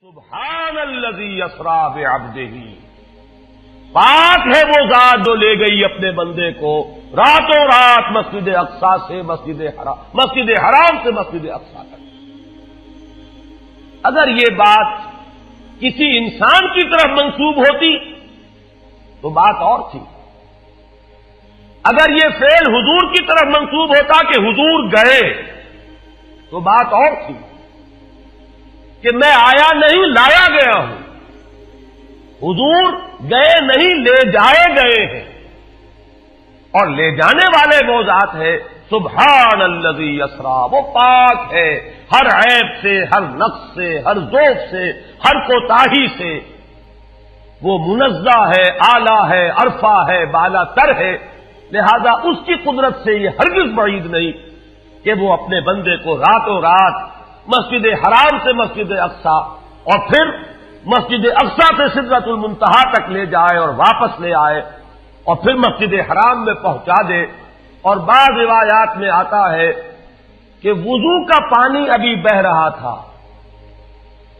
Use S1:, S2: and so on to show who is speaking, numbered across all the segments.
S1: سبحان الذی اسری بعبدہ، پاک ہے وہ ذات جو لے گئی اپنے بندے کو راتوں رات مسجد اقصی سے مسجد حرام سے مسجد اقصی تک۔ اگر یہ بات کسی انسان کی طرف منسوب ہوتی تو بات اور تھی، اگر یہ فعل حضور کی طرف منسوب ہوتا کہ حضور گئے تو بات اور تھی کہ میں آیا نہیں لایا گیا ہوں، حضور گئے نہیں لے جائے گئے ہیں، اور لے جانے والے وہ ذات ہے سبحان الذی اسری، وہ پاک ہے ہر عیب سے، ہر نقص سے، ہر ذوق سے، ہر کوتاہی سے، وہ منزہ ہے، اعلیٰ ہے، عرفہ ہے، بالا تر ہے، لہذا اس کی قدرت سے یہ ہرگز بعید نہیں کہ وہ اپنے بندے کو راتوں رات مسجد حرام سے مسجد اقصی اور پھر مسجد اقصی سے سدرۃ المنتہا تک لے جائے اور واپس لے آئے اور پھر مسجد حرام میں پہنچا دے۔ اور بعض روایات میں آتا ہے کہ وضو کا پانی ابھی بہ رہا تھا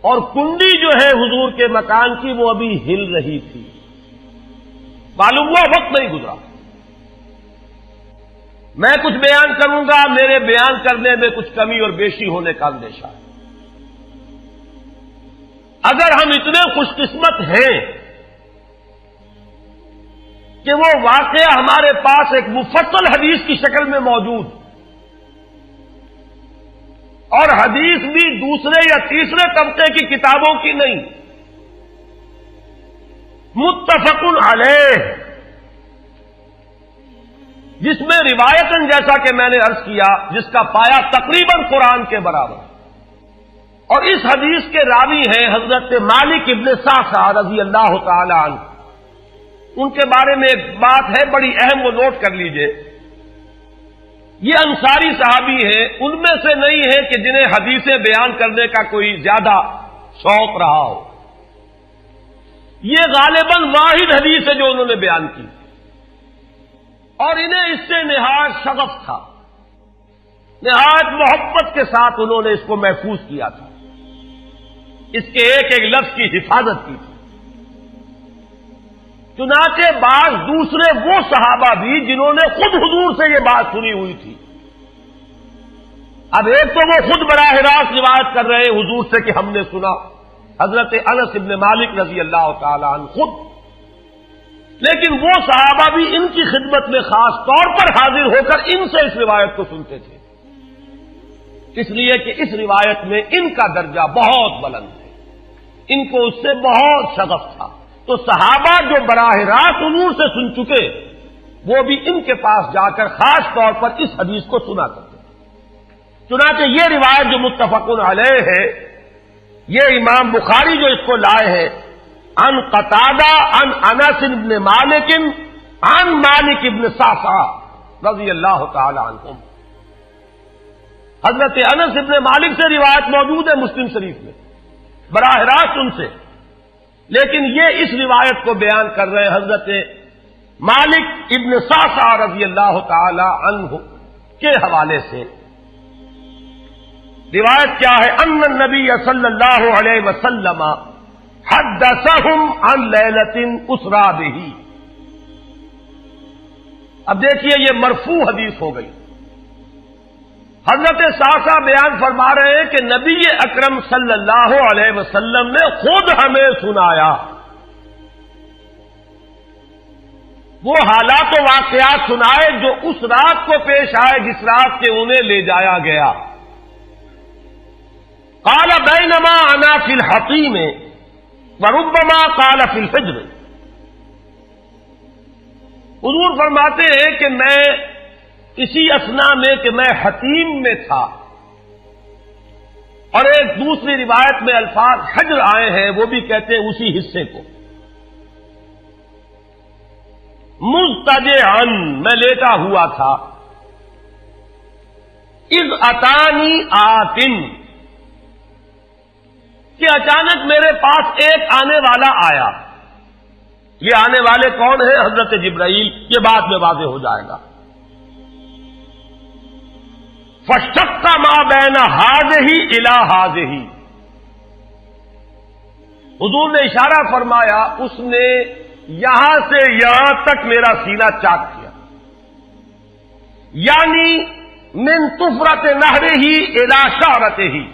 S1: اور کنڈی جو ہے حضور کے مکان کی وہ ابھی ہل رہی تھی، معلوم ہوا وقت نہیں گزرا۔ میں کچھ بیان کروں گا، میرے بیان کرنے میں کچھ کمی اور بیشی ہونے کا اندیشہ ہے۔ اگر ہم اتنے خوش قسمت ہیں کہ وہ واقعہ ہمارے پاس ایک مفصل حدیث کی شکل میں موجود، اور حدیث بھی دوسرے یا تیسرے طبقے کی کتابوں کی نہیں، متفق علیہ، جس میں روایتاً جیسا کہ میں نے عرض کیا جس کا پایا تقریباً قرآن کے برابر، اور اس حدیث کے راوی ہیں حضرت مالک ابن صعصع رضی اللہ تعالی عنہ۔ ان کے بارے میں ایک بات ہے بڑی اہم، وہ نوٹ کر لیجئے۔ یہ انصاری صحابی ہیں، ان میں سے نہیں ہے کہ جنہیں حدیثیں بیان کرنے کا کوئی زیادہ شوق رہا ہو، یہ غالباً واحد حدیث ہے جو انہوں نے بیان کی، اور انہیں اس سے نہایت شغف تھا، نہایت محبت کے ساتھ انہوں نے اس کو محفوظ کیا تھا، اس کے ایک ایک لفظ کی حفاظت کی تھی۔ چنانچہ بعض دوسرے وہ صحابہ بھی جنہوں نے خود حضور سے یہ بات سنی ہوئی تھی، اب ایک تو وہ خود براہ راست روایت کر رہے حضور سے کہ ہم نے سنا، حضرت انس ابن مالک رضی اللہ تعالی عنہ خود، لیکن وہ صحابہ بھی ان کی خدمت میں خاص طور پر حاضر ہو کر ان سے اس روایت کو سنتے تھے، اس لیے کہ اس روایت میں ان کا درجہ بہت بلند ہے، ان کو اس سے بہت شغف تھا، تو صحابہ جو براہ راست حضور سے سن چکے وہ بھی ان کے پاس جا کر خاص طور پر اس حدیث کو سنا کرتے تھے۔ چنانچہ یہ روایت جو متفق علیہ ہے، یہ امام بخاری جو اس کو لائے ہیں عن قتادہ عن انس بن مالک عن مالک ابن صعصع رضی اللہ تعالی عنہم، حضرت انس ابن مالک سے روایت موجود ہے مسلم شریف میں براہ راست ان سے، لیکن یہ اس روایت کو بیان کر رہے ہیں حضرت مالک ابن صعصع رضی اللہ تعالی عنہ کے حوالے سے۔ روایت کیا ہے؟ ان النبی صلی اللہ علیہ وسلم حدثهم عن لیلۃ اسری بہ۔ اب دیکھیے یہ مرفوع حدیث ہو گئی، حضرت صعصع بیان فرما رہے ہیں کہ نبی اکرم صلی اللہ علیہ وسلم نے خود ہمیں سنایا، وہ حالات و واقعات سنائے جو اس رات کو پیش آئے جس رات کے انہیں لے جایا گیا۔ قال بینما انا فی الحطیم وربما قال فی الفجر، حضور فرماتے ہیں کہ میں اسی اثنا میں کہ میں حتیم میں تھا، اور ایک دوسری روایت میں الفاظ حجر آئے ہیں وہ بھی کہتے ہیں اسی حصے کو، مضطجعا میں لیٹا ہوا تھا، اذ اتانی آتن کہ اچانک میرے پاس ایک آنے والا آیا۔ یہ آنے والے کون ہیں؟ حضرت جبرائیل، یہ بعد میں واضح ہو جائے گا۔ فشق ما بین ہذہ الی ہذہ، حضور نے اشارہ فرمایا، اس نے یہاں سے یہاں تک میرا سینہ چاک کیا، یعنی من طفرت نہرہ ہی الی شعرتہ ہی،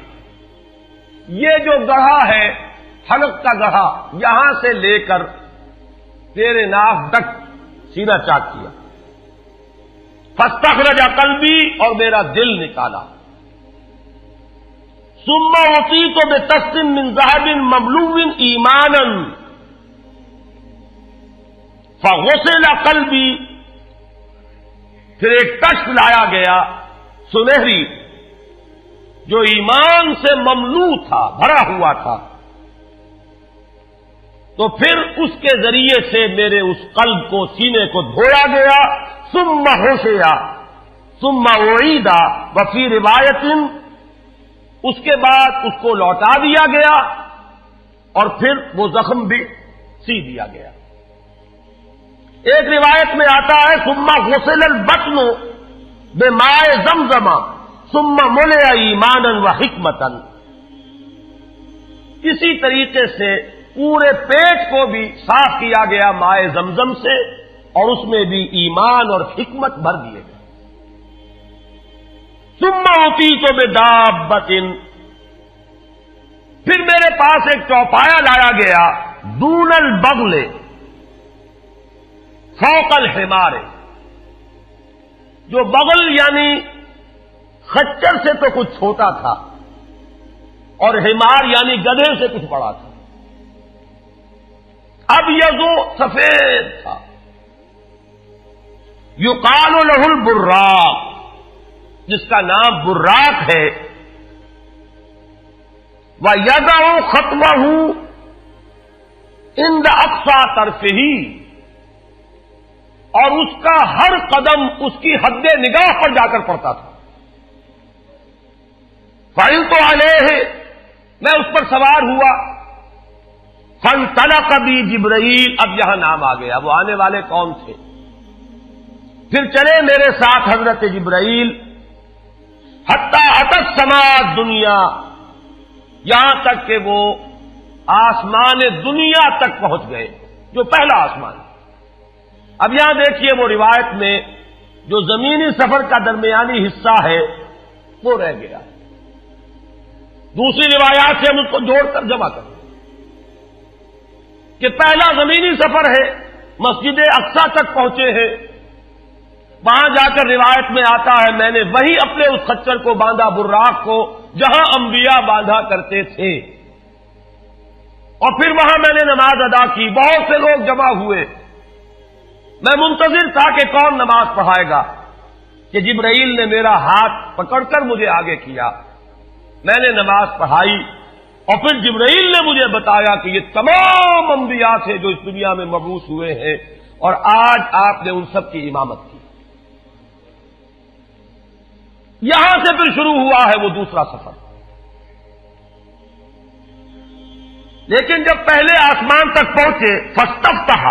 S1: یہ جو گڑھا ہے حلق کا گڑھا، یہاں سے لے کر تیرے ناک تک سینہ چاک کیا۔ فاستخرج قلبی، اور میرا دل نکالا۔ ثم اعطیت بطست من ذهب مملوء ایمانا فغسل قلبی، پھر ایک تشت لایا گیا سنہری جو ایمان سے مملو تھا، بھرا ہوا تھا، تو پھر اس کے ذریعے سے میرے اس قلب کو، سینے کو دھویا گیا۔ ثم حسیا ثم اعید، وفی روایت اس کے بعد اس کو لوٹا دیا گیا اور پھر وہ زخم بھی سی دیا گیا۔ ایک روایت میں آتا ہے ثم غسل البطن بماء زمزم ثم ملئ ایمانا وحکمتا، اسی طریقے سے پورے پیٹ کو بھی صاف کیا گیا ماء زمزم سے، اور اس میں بھی ایمان اور حکمت بھر دیے گئے۔ ثم اعطیت بدابۃ، پھر میرے پاس ایک چوپایا لایا گیا، دون البغل فوق الحمار، جو بغل یعنی خچر سے تو کچھ چھوٹا تھا، اور حمار یعنی گدھے سے کچھ بڑا تھا۔ اب یہ جو سفید تھا، یقال لہ البراق، جس کا نام براق ہے، وَيَدَعُ خَطْوَهُ عِنْدَ أَقْصَى طَرْفِهِ، اور اس کا ہر قدم اس کی حد نگاہ پر جا کر پڑتا تھا۔ فَعِلْتُ عَلَيْهِ، میں اس پر سوار ہوا۔ فَانْطَلَقَ بِي جِبْرَائیل، اب یہاں نام آ گیا، وہ آنے والے کون تھے؟ پھر چلے میرے ساتھ حضرت جبرائیل، حتی اتی السماء الدنیا، یہاں تک کہ وہ آسمان دنیا تک پہنچ گئے، جو پہلا آسمان۔ اب یہاں دیکھیے وہ روایت میں جو زمینی سفر کا درمیانی حصہ ہے وہ رہ گیا، دوسری روایات سے ہم اس کو جوڑ کر جمع کریں کہ پہلا زمینی سفر ہے، مسجد اقصی تک پہنچے ہیں، وہاں جا کر روایت میں آتا ہے میں نے وہی اپنے اس خچر کو باندھا، براق کو، جہاں انبیاء باندھا کرتے تھے، اور پھر وہاں میں نے نماز ادا کی، بہت سے لوگ جمع ہوئے، میں منتظر تھا کہ کون نماز پڑھائے گا، کہ جبرائیل نے میرا ہاتھ پکڑ کر مجھے آگے کیا، میں نے نماز پڑھائی، اور پھر جبرائیل نے مجھے بتایا کہ یہ تمام انبیاء تھے جو اس دنیا میں مبعوث ہوئے ہیں، اور آج آپ نے ان سب کی امامت کی۔ یہاں سے پھر شروع ہوا ہے وہ دوسرا سفر۔ لیکن جب پہلے آسمان تک پہنچے، فاستفتح،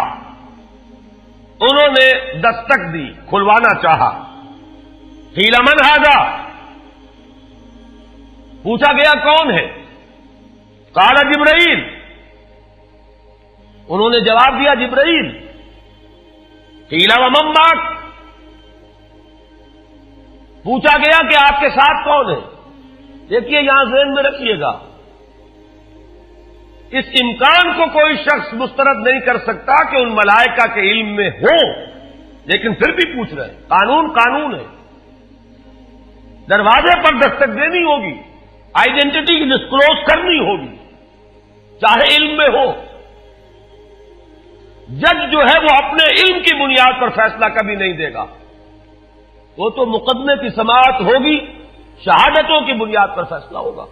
S1: انہوں نے دستک دی، کھلوانا چاہا۔ قیل من ھذا، پوچھا گیا کون ہے؟ قال جبرائیل، انہوں نے جواب دیا جبرائیل۔ قیل ومن معک، پوچھا گیا کہ آپ کے ساتھ کون ہے؟ دیکھیے یہاں ذہن میں رکھیے گا، اس امکان کو کوئی شخص مسترد نہیں کر سکتا کہ ان ملائکہ کے علم میں ہو، لیکن پھر بھی پوچھ رہے ہیں۔ قانون قانون ہے، دروازے پر دستک دینی ہوگی، آئیڈینٹی ڈسکلوز کرنی ہوگی، چاہے علم میں ہو۔ جج جو ہے وہ اپنے علم کی بنیاد پر فیصلہ کبھی نہیں دے گا، وہ تو مقدمے کی سماعت ہوگی، شہادتوں کی بنیاد پر فیصلہ ہوگا۔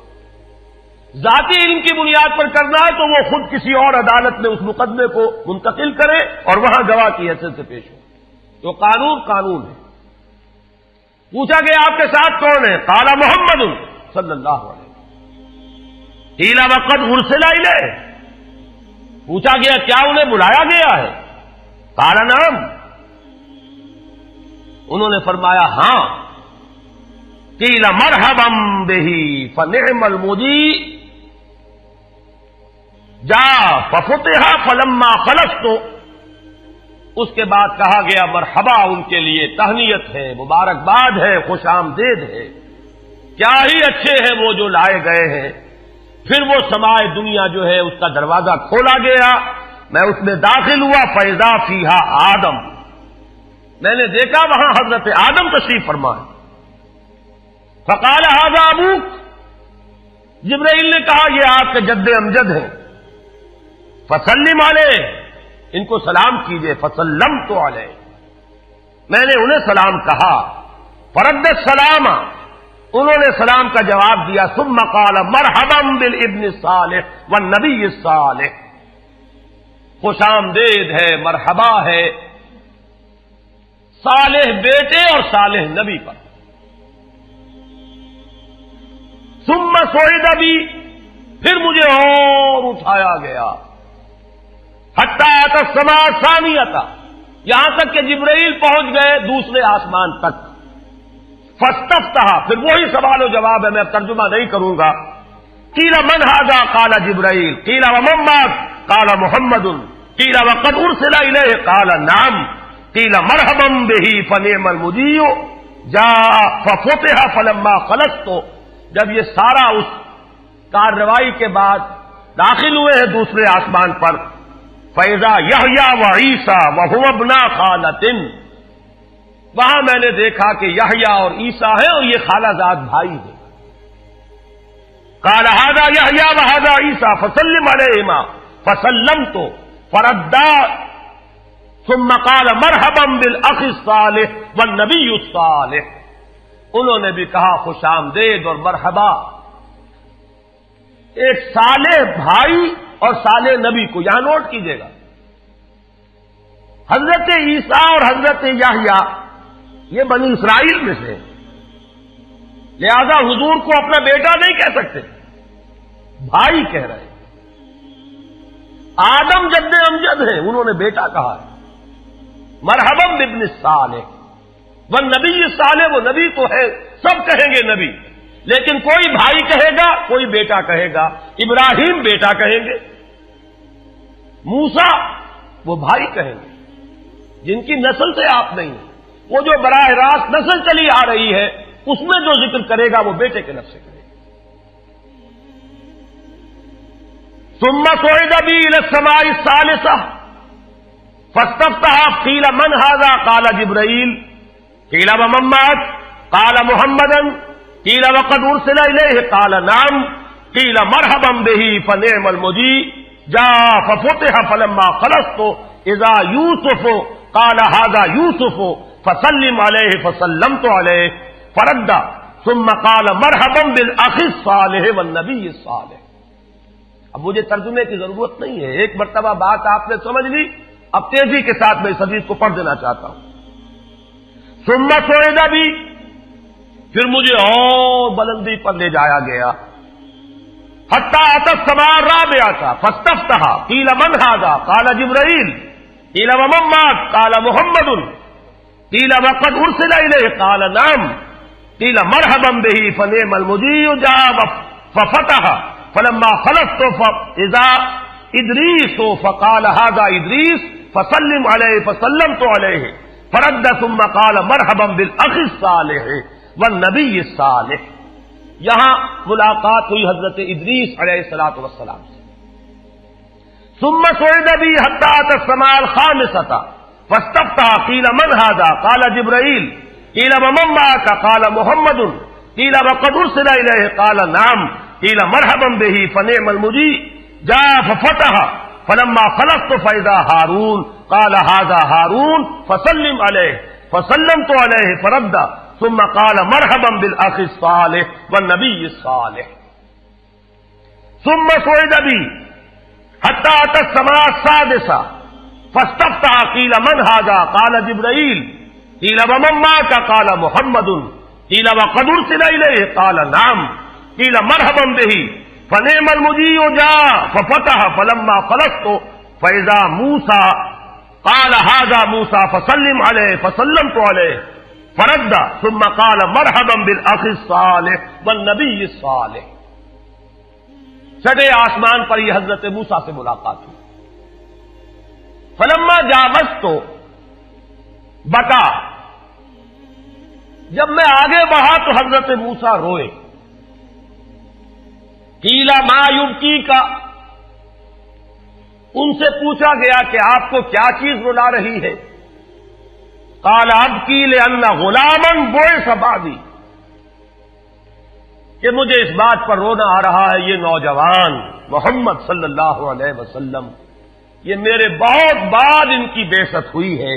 S1: ذاتی علم کی بنیاد پر کرنا ہے تو وہ خود کسی اور عدالت میں اس مقدمے کو منتقل کرے اور وہاں گواہ کی حیثیت سے پیش ہو۔ تو قانون قانون ہے۔ پوچھا گیا آپ کے ساتھ کون ہے؟ قال محمد صلی اللہ علیہ وسلم۔ قیل وقد ارسل الیہ، پوچھا گیا کیا انہیں بلایا گیا ہے؟ قال نعم، انہوں نے فرمایا ہاں۔ قیل مرحبا بہ فنعم المجیء، جا ففتح فلما خلصت، اس کے بعد کہا گیا مرحبا ان کے لیے، تہنیت ہے، مبارکباد ہے، خوش آمدید ہے، کیا ہی اچھے ہیں وہ جو لائے گئے ہیں۔ پھر وہ سمائے دنیا جو ہے اس کا دروازہ کھولا گیا، میں اس میں داخل ہوا، فیضا فیہا آدم، میں نے دیکھا وہاں حضرت آدم تشریف فرمائے۔ فقال ھذا ابوک، جبرائیل نے کہا یہ آپ کے جد امجد ہیں، فسلم علیہ، ان کو سلام کیجئے، فسلمت علیہ، میں نے انہیں سلام کہا، فرد السلام، انہوں نے سلام کا جواب دیا، ثم قال مرحبا بالابن الصالح والنبی الصالح، خوش آمدید ہے، مرحبا ہے صالح بیٹے اور صالح نبی پر۔ ثم صعد بی، پھر مجھے اور اٹھایا گیا، حتی اتى السماء الثانیہ، یہاں تک کہ جبرائیل پہنچ گئے دوسرے آسمان تک۔ فاستفتح، پھر وہی سوال و جواب ہے، میں اب ترجمہ نہیں کروں گا۔ قیل من ھذا قال جبرائیل، قیل ومن معک قال محمد، قیل وقد ارسل الیہ قال نعم، قیل مرحبا بہ فنعم المجیء جاء ففتح فلما خلصت، جب یہ سارا اس کارروائی کے بعد داخل ہوئے ہیں دوسرے آسمان پر، فَإِذَا يَحْيَىٰ وَعِيسَىٰ وَهُمَا ابْنَا خَالَةٍ، وہاں میں نے دیکھا کہ یحییٰ اور عیسیٰ ہیں اور یہ خالہ زاد بھائی ہیں۔ قال ھذا یحییٰ وھذا عیسیٰ فسلم علیہما، فسلمت فردا، ثم قال مرحبا بالاخ الصالح والنبی الصالح، انہوں نے بھی کہا خوش آمدید اور مرحبا ایک صالح بھائی اور صالح نبی کو، یہاں نوٹ کیجئے گا، حضرت عیسیٰ اور حضرت یحییٰ یہ بنی اسرائیل میں سے، لہذا حضور کو اپنا بیٹا نہیں کہہ سکتے، بھائی کہہ رہے ہیں۔ آدم جد امجد ہیں، انہوں نے بیٹا کہا ہے، مرحبا بابن الصالح والنبی الصالح، وہ نبی تو ہے، سب کہیں گے نبی، لیکن کوئی بھائی کہے گا، کوئی بیٹا کہے گا، ابراہیم بیٹا کہیں گے، موسیٰ وہ بھائی کہیں گے، جن کی نسل سے آپ نہیں ہیں، وہ جو براہ راست نسل چلی آ رہی ہے اس میں جو ذکر کرے گا وہ بیٹے کے نفس سے کرے گا۔ ثم صعد بی الی السماء الثالثہ فاستفتح، قیل من ھذا قال جبرائیل، قیل ومن معک قال محمدا، قیل وقد ارسل الیہ قال نعم، قیل مرحبا بہ فنعم المجیء جاء ففتح فلما خلصت اذا یوسف قال ھذا یوسف فسلم علیہ، فسلمت علیہ، فرد، ثم قال مرحبا بالاخ الصالح والنبی الصالح۔ اب مجھے ترجمے کی ضرورت نہیں ہے، ایک مرتبہ بات آپ نے سمجھ لی، اب تیزی کے ساتھ میں اس حدیث کو پڑھ دینا چاہتا ہوں۔ ثم صعد بی، پھر مجھے اور بلندی پر لے جایا گیا، حتی اتى السماء الرابعہ فاستفتح، قیل من ھذا قال جبرائیل، قیل ومن معک قال محمد، قیل وقد ارسل الیہ قال نعم، قیل مرحبا بہ فنعم المجیء جاء ففتح فلما خلصت فاذا ادریس فقال ھذا ادریس فسلم علیہ، فسلمت علیہ، فرد، ثم قال مرحبا بالاخ الصالح والنبی الصالح۔ یہاں ملاقات ہوئی حضرت ادریس علیہ الصلوۃ والسلام سے۔ ثم صعد بی حتی اتى السماء الخامسة فاستفتح، قیل من ھذا قال جبرائیل، قیل ومن معک قال محمد، قیل وقد ارسل الیہ قال نعم، قیل مرحبا بہ فنعم المجیء جاء ففتح فلما خلصت فاذا ہارون قال ھذا ہارون فسلم علیہ، فسلمت علیہ، فرد، ثم قال مرحبا بالاخ الصالح والنبی الصالح۔ ثم صعد بی حتی اتى السماء السادسة فاستفتح، قیل من ھذا قال جبرائیل، قیل ومن معک قال محمد، قیل وقد ارسل الیہ قال نعم، قیل مرحبا بہ فنعم المجیء جاء ففتح فلما خلصت فاذا موسیٰ قال ھذا موسیٰ فسلم علیہ، فسلمت علیہ، فرد، ثم قال مرحبا بالاخ الصالح والنبی الصالح۔ چھٹے آسمان پر یہ حضرت موسیٰ سے ملاقات ہوئی. فلما جاوزت تو بتا، جب میں آگے بڑھا تو حضرت موسیٰ روئے. قیل ما یبکیک، ان سے پوچھا گیا کہ آپ کو کیا چیز رلا رہی ہے؟ قال ابکی لأن غلاما بعث بعدی، کہ مجھے اس بات پر رونا آ رہا ہے یہ نوجوان محمد صلی اللہ علیہ وسلم، یہ میرے بہت بعد ان کی بعثت ہوئی ہے.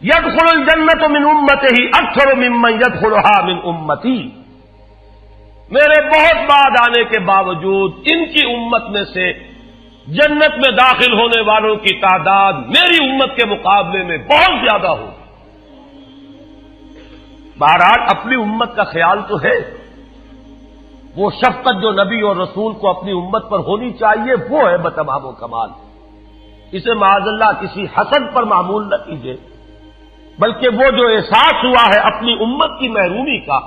S1: يدخل الجنت من امته اکثر ممن يدخلها من امتی، میرے بہت بعد آنے کے باوجود ان کی امت میں سے جنت میں داخل ہونے والوں کی تعداد میری امت کے مقابلے میں بہت زیادہ ہوگی. بہرحال اپنی امت کا خیال تو ہے، وہ شفقت جو نبی اور رسول کو اپنی امت پر ہونی چاہیے وہ ہے بتمام و کمال. اسے معاذ اللہ کسی حسد پر معمول نہ کیجیے، بلکہ وہ جو احساس ہوا ہے اپنی امت کی محرومی کا،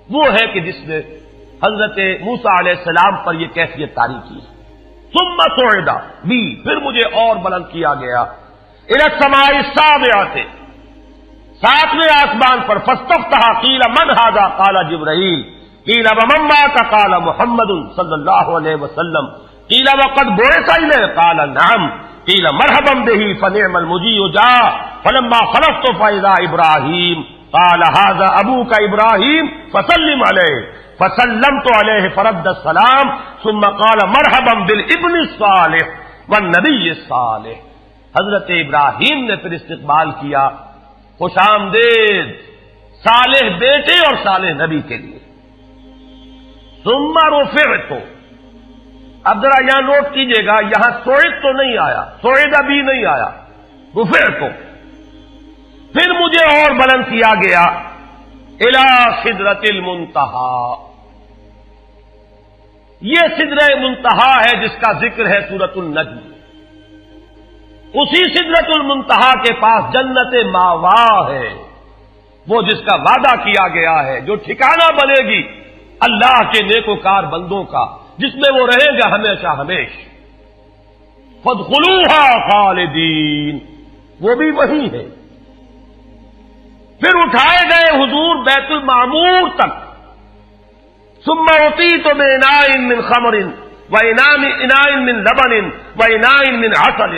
S1: وہ ہے کہ جس نے حضرت موسیٰ علیہ السلام پر یہ کیفیت طاری کی. ثم صعد بی، پھر مجھے اور بلند کیا گیا الی السماء السابعۃ، ساتویں آسمان پر. فاستفتح قیل من ھذا قال جبرائیل، قیل ومن معک قال محمد صلی اللہ علیہ وسلم، قیل وقد بعث الیہ قال نعم، قیل مرحبا به فنعم المجیء جاء. فلما خلفت فاذا ابراہیم قال ھذا ابوک ابراہیم فسلم علیہ، فسلمت علیہ فرد السلام ثم قال مرحبا بالابن الصالح والنبی الصالح. حضرت ابراہیم نے پھر استقبال کیا، خوش آمدید صالح بیٹے اور صالح نبی کے لیے. ثم رفعت، اب ذرا یہاں نوٹ کیجئے گا، یہاں صعد تو نہیں آیا، صعد بھی نہیں آیا، رفعت. پھر مجھے اور بلند کیا گیا الی سدرۃ المنتہی، یہ سدرہ منتہا ہے جس کا ذکر ہے سورۃ النجم. اسی سدرۃ المنتہا کے پاس جنت ماوا ہے، وہ جس کا وعدہ کیا گیا ہے، جو ٹھکانہ بنے گی اللہ کے نیکوکار بندوں کا، جس میں وہ رہیں گے ہمیشہ ہمیش. فادخلوها خالدین، وہ بھی وہی ہے. پھر اٹھائے گئے حضور بیت المعمور تک. ثم اعطیت باناء من خمر واناء من لبن واناء من عسل،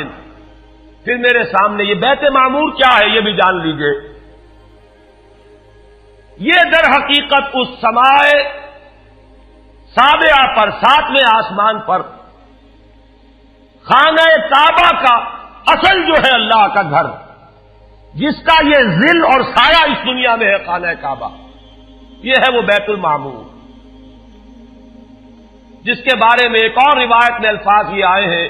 S1: پھر میرے سامنے یہ بیت معمور کیا ہے یہ بھی جان لیجئے. یہ در حقیقت اس سماء سابعہ پر، ساتویں آسمان پر خانہ کعبہ کا اصل جو ہے اللہ کا گھر، جس کا یہ ظل اور سایہ اس دنیا میں ہے خانہ کعبہ، یہ ہے وہ بیت المعمور، جس کے بارے میں ایک اور روایت میں الفاظ یہ آئے ہیں،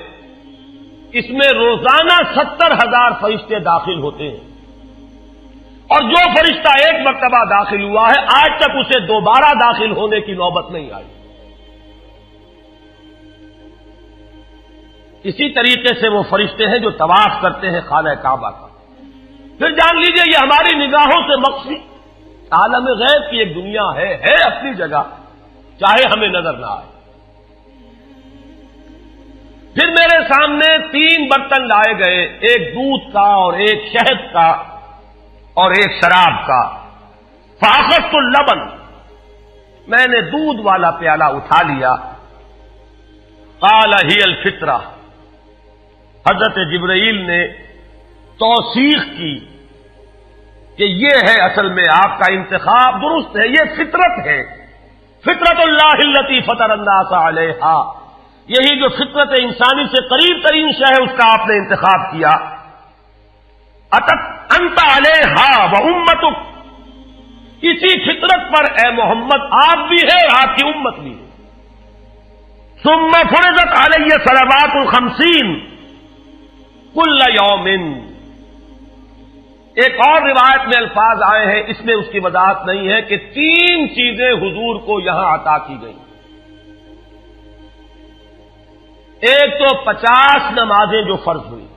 S1: اس میں روزانہ 70,000 فرشتے داخل ہوتے ہیں، اور جو فرشتہ ایک مرتبہ داخل ہوا ہے آج تک اسے دوبارہ داخل ہونے کی نوبت نہیں آئی. اسی طریقے سے وہ فرشتے ہیں جو طواف کرتے ہیں خانہ کعبہ کا. پھر جان لیجئے یہ ہماری نگاہوں سے مخفی عالم غیب کی ایک دنیا ہے اپنی جگہ، چاہے ہمیں نظر نہ آئے. پھر میرے سامنے 3 برتن لائے گئے، ایک دودھ کا اور ایک شہد کا اور ایک شراب کا. فاخذت اللبن، میں نے دودھ والا پیالہ اٹھا لیا. قال ہی الفطرہ، حضرت جبرائیل نے توثیق کی کہ یہ ہے اصل میں آپ کا انتخاب درست ہے، یہ فطرت ہے. فطرت اللہ التی فطر الناس علیہا، یہی جو فطرت انسانی سے قریب ترین شے ہے اس کا آپ نے انتخاب کیا. اتت انت علیہا و امتک، اسی فطرت پر اے محمد آپ بھی ہے آپ کی امت بھی ہے. ثم فرضت علی صلوات 50 کل یوم، ایک اور روایت میں الفاظ آئے ہیں، اس میں اس کی وضاحت نہیں ہے کہ 3 چیزیں حضور کو یہاں عطا کی گئی. ایک تو 50 نمازیں جو فرض ہوئی،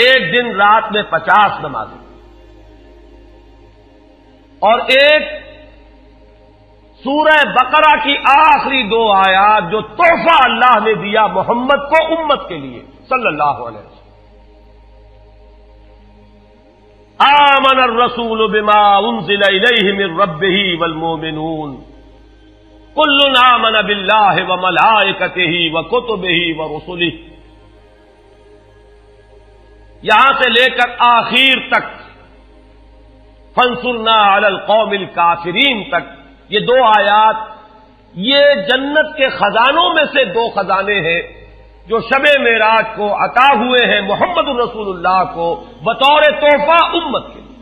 S1: ایک دن رات میں 50 نمازیں، اور ایک سورہ بقرہ کی آخری 2 آیات جو تحفہ اللہ نے دیا محمد کو امت کے لیے صلی اللہ علیہ وسلم. آمن الرسول بما انزل الیہ من ربہ والمؤمنون کل آمن باللہ وملائکتہ وکتبہ ورسلہ. یہاں سے لے کر آخر تک فانصرنا علی القوم الکافرین تک یہ 2 آیات یہ جنت کے خزانوں میں سے 2 خزانے ہیں جو شب معراج کو عطا ہوئے ہیں محمد الرسول اللہ کو بطور تحفہ امت کے لیے.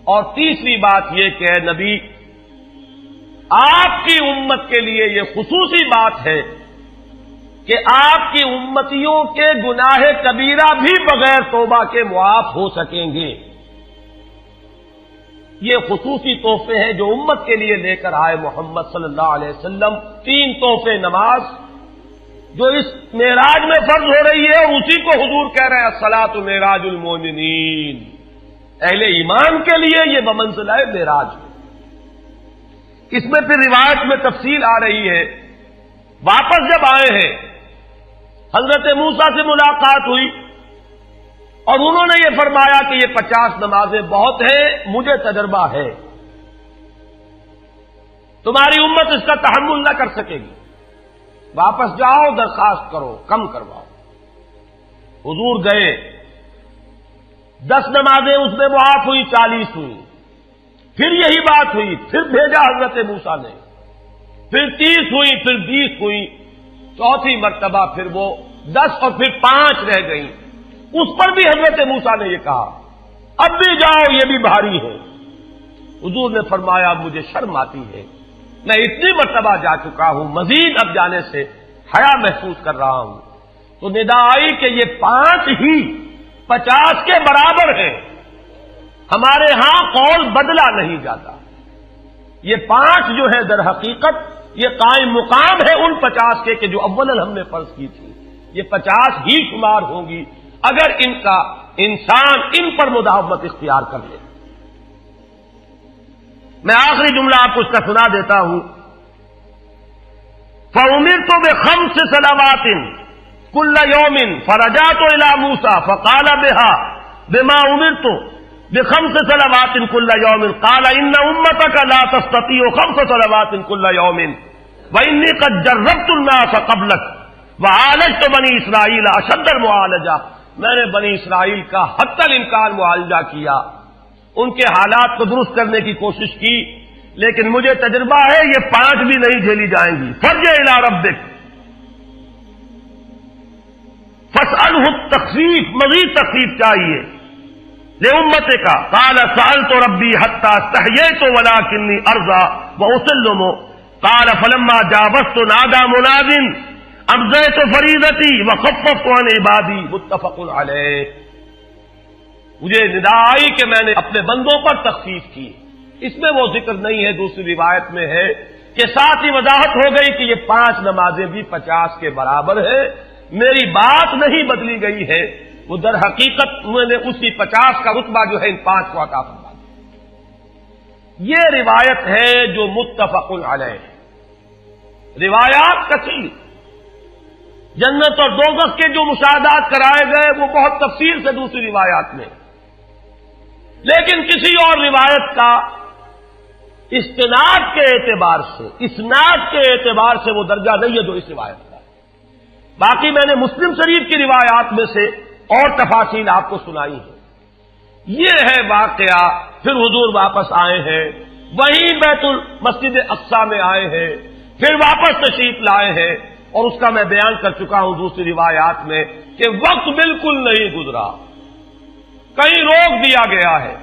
S1: اور تیسری بات یہ کہ اے نبی آپ کی امت کے لیے یہ خصوصی بات ہے کہ آپ کی امتیوں کے گناہ کبیرہ بھی بغیر توبہ کے معاف ہو سکیں گے. یہ خصوصی تحفے ہیں جو امت کے لیے لے کر آئے محمد صلی اللہ علیہ وسلم. 3 تحفے نماز جو اس معراج میں فرض ہو رہی ہے اور اسی کو حضور کہہ رہے ہیں الصلاۃ معراج المومنین. اہل ایمان کے لیے یہ بمنزلہ معراج ہے. اس میں پھر روایت میں تفصیل آ رہی ہے. واپس جب آئے ہیں حضرت موسیٰ سے ملاقات ہوئی اور انہوں نے یہ فرمایا کہ یہ 50 نمازیں بہت ہیں, مجھے تجربہ ہے, تمہاری امت اس کا تحمل نہ کر سکے گی, واپس جاؤ درخواست کرو کم کرواؤ. حضور گئے, 10 نمازیں اس میں معاف ہوئی, 40 ہوئی. پھر یہی بات ہوئی, پھر بھیجا حضرت موسیٰ نے, پھر 30 ہوئی, پھر 20 ہوئی, چوتھی مرتبہ پھر وہ 10 اور پھر 5 رہ گئیں. اس پر بھی حضرت موسیٰ نے یہ کہا اب بھی جاؤ یہ بھی بھاری ہے. حضور نے فرمایا مجھے شرم آتی ہے, میں اتنی مرتبہ جا چکا ہوں, مزید اب جانے سے حیا محسوس کر رہا ہوں. تو ندا آئی کہ یہ 5 ہی 50 کے برابر ہیں. ہمارے ہاں قول بدلا نہیں جاتا. یہ 5 جو ہے در حقیقت یہ قائم مقام ہے ان 50 کے کہ جو اولاً ہم نے فرض کی تھی. یہ 50 ہی شمار ہوں گی اگر ان کا انسان ان پر مداومت اختیار کر لے. میں آخری جملہ آپ کو اس کا سنا دیتا ہوں. فَأُمِرْتُ بِخَمْسِ صَلَوَاتٍ كُلَّ يَوْمٍ فَرَجَعْتُ إِلَىٰ مُوسَىٰ فَقَالَ بِمَا أُمِرْتُ بِخَمْسِ صَلَوَاتٍ كُلَّ يَوْمٍ قَالَ إِنَّ أُمَّتَكَ لَا تَسْتَطِيعُ 5 صَلَوَاتٍ كُلَّ يَوْمٍ وَإِنِّي قَدْ جَرَّبْتُ النَّاسَ قَبْلَكَ وَعَالَجْتُ بَنِي إِسْرَائِيلَ أَشَدَّ الْمُعَالَجَةِ. میں نے بنی اسرائیل کا حتی الامکان معالجہ کیا, ان کے حالات کو درست کرنے کی کوشش کی, لیکن مجھے تجربہ ہے یہ 5 بھی نہیں جھیلی جائیں گی. فَارْجِعْ إِلَىٰ رَبِّكَ فَاسْأَلْهُ التَّخْفِيفَ, مزید تخفیف چاہیے لِأُمَّتِكَ قَالَ سَأَلْتُ رَبِّي حَتَّىٰ اسْتَحْيَيْتُ وَلَٰكِنِّي أَرْضَىٰ وَأُسِلُّمُ قَالَ فَلَمَّا جَاوَزْتُ نَادَىٰ مُنَادٍ ابزیت فریضتی وخففت عن عبادی. متفق علیہ. مجھے ندا آئی کہ میں نے اپنے بندوں پر تخفیف کی. اس میں وہ ذکر نہیں ہے, دوسری روایت میں ہے کہ ساتھ ہی وضاحت ہو گئی کہ یہ 5 نمازیں بھی 50 کے برابر ہے. میری بات نہیں بدلی گئی ہے, وہ در حقیقت میں نے اسی 50 کا رتبہ جو ہے ان 5 کو عطا فرما دیا. یہ روایت ہے جو متفق علیہ. روایات کثیر, جنت اور دوزخ کے جو مشاہدات کرائے گئے وہ بہت تفصیل سے دوسری روایات میں, لیکن کسی اور روایت کا استناد کے اعتبار سے, اسناد کے اعتبار سے وہ درجہ نہیں ہے جو اس روایت کا. باقی میں نے مسلم شریف کی روایات میں سے اور تفاصیل آپ کو سنائی ہے. یہ ہے واقعہ. پھر حضور واپس آئے ہیں, وہیں بیت المسجد اقصی میں آئے ہیں, پھر واپس تشریف لائے ہیں, اور اس کا میں بیان کر چکا ہوں دوسری روایات میں کہ وقت بالکل نہیں گزرا, کہیں روک دیا گیا ہے,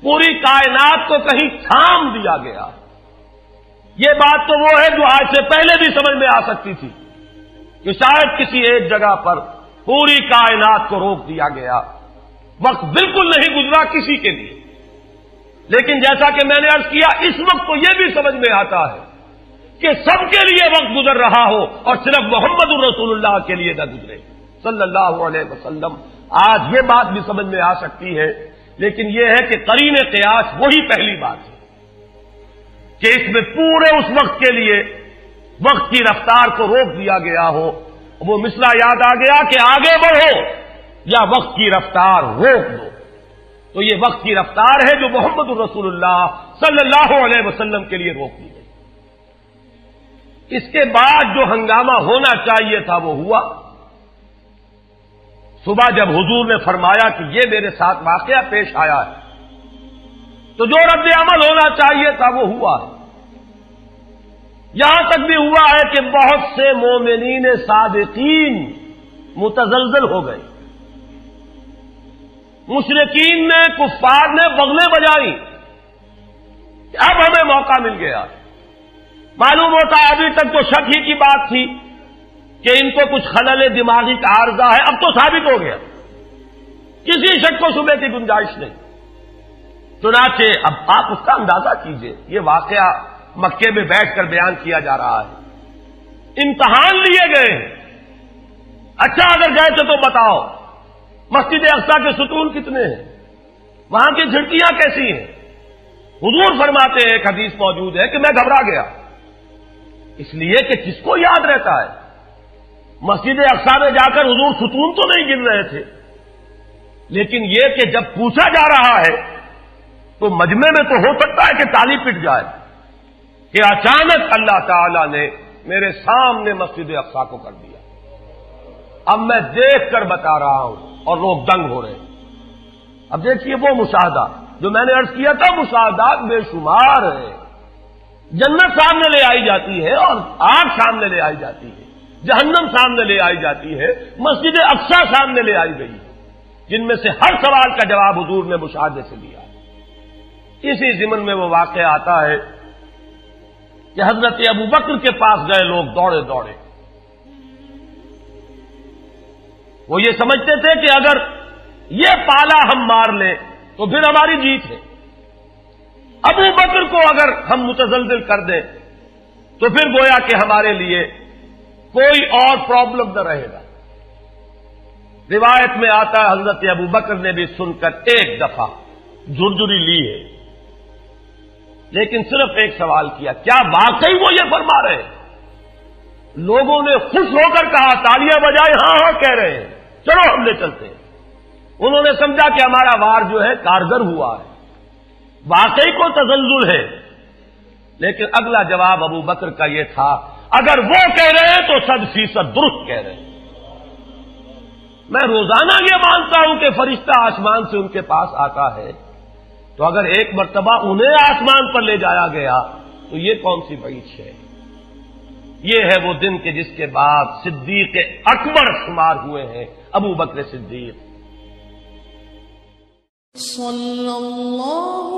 S1: پوری کائنات کو کہیں تھام دیا گیا. یہ بات تو وہ ہے جو آج سے پہلے بھی سمجھ میں آ سکتی تھی کہ شاید کسی ایک جگہ پر پوری کائنات کو روک دیا گیا. وقت بالکل نہیں گزرا کسی کے لیے, لیکن جیسا کہ میں نے عرض کیا اس وقت تو یہ بھی سمجھ میں آتا ہے کہ سب کے لیے وقت گزر رہا ہو اور صرف محمد الرسول اللہ کے لیے نہ گزرے صلی اللہ علیہ وسلم. آج یہ بات بھی سمجھ میں آ سکتی ہے, لیکن یہ ہے کہ قرین قیاس وہی پہلی بات ہے. کہ اس میں پورے اس وقت کے لیے وقت کی رفتار کو روک دیا گیا ہو. وہ مسئلہ یاد آ گیا کہ آگے بڑھو یا وقت کی رفتار روک دو. تو یہ وقت کی رفتار ہے جو محمد الرسول اللہ صلی اللہ علیہ وسلم کے لیے روک دی گئی. اس کے بعد جو ہنگامہ ہونا چاہیے تھا وہ ہوا. صبح جب حضور نے فرمایا کہ یہ میرے ساتھ واقعہ پیش آیا ہے تو جو رد عمل ہونا چاہیے تھا وہ ہوا ہے. یہاں تک بھی ہوا ہے کہ بہت سے مومنین صادقین متزلزل ہو گئے. مشرکین نے کفار نے بغلیں بجائی کہ اب ہمیں موقع مل گیا. معلوم ہوتا ہے ابھی تک تو شک ہی کی بات تھی کہ ان کو کچھ خلل دماغی کا عارضہ ہے. اب تو ثابت ہو گیا, کسی شک کو شبے کی گنجائش نہیں. چنانچہ اب آپ اس کا اندازہ کیجئے, یہ واقعہ مکے میں بیٹھ کر بیان کیا جا رہا ہے. امتحان لیے گئے ہیں. اچھا اگر گئے تھے تو بتاؤ مسجد اقصی کے ستون کتنے ہیں, وہاں کی کھڑکیاں کیسی ہیں. حضور فرماتے ہیں, ایک حدیث موجود ہے کہ میں گھبرا گیا, اس لیے کہ کس کو یاد رہتا ہے. مسجد اقصی میں جا کر حضور ستون تو نہیں گن رہے تھے, لیکن یہ کہ جب پوچھا جا رہا ہے تو مجمع میں تو ہو سکتا ہے کہ تالی پٹ جائے کہ اچانک اللہ تعالی نے میرے سامنے مسجد اقصی کو کر دیا. اب میں دیکھ کر بتا رہا ہوں اور لوگ دنگ ہو رہے ہیں. اب دیکھیے وہ مشاہدہ جو میں نے عرض کیا تھا, مشاہدات بے شمار ہیں. جنت سامنے لے آئی جاتی ہے اور آگ سامنے لے آئی جاتی ہے, جہنم سامنے لے آئی جاتی ہے, مسجد اقصی سامنے لے آئی گئی ہے, جن میں سے ہر سوال کا جواب حضور نے مشاہدے سے لیا. اسی ضمن میں وہ واقعہ آتا ہے کہ حضرت ابو بکر کے پاس گئے لوگ دوڑے دوڑے. وہ یہ سمجھتے تھے کہ اگر یہ پالا ہم مار لیں تو پھر ہماری جیت ہے. ابو بکر کو اگر ہم متزلزل کر دیں تو پھر گویا کہ ہمارے لیے کوئی اور پرابلم نہ رہے گا. روایت میں آتا ہے حضرت ابو بکر نے بھی سن کر ایک دفعہ جھرجھری لی ہے, لیکن صرف ایک سوال کیا, کیا واقعی وہ یہ فرما رہے ہیں؟ لوگوں نے خوش ہو کر کہا, تالیاں بجائے, ہاں ہاں کہہ رہے ہیں, چلو ہم لے چلتے ہیں. انہوں نے سمجھا کہ ہمارا وار جو ہے کارگر ہوا ہے, واقعی کو تزلزل ہے. لیکن اگلا جواب ابو بکر کا یہ تھا, اگر وہ کہہ رہے ہیں تو 100% درست کہہ رہے ہیں. میں روزانہ یہ مانتا ہوں کہ فرشتہ آسمان سے ان کے پاس آتا ہے, تو اگر ایک مرتبہ انہیں آسمان پر لے جایا گیا تو یہ کون سی بعید ہے. یہ ہے وہ دن کہ جس کے بعد صدیق اکبر شمار ہوئے ہیں ابو بکر صدیق. صلی اللہ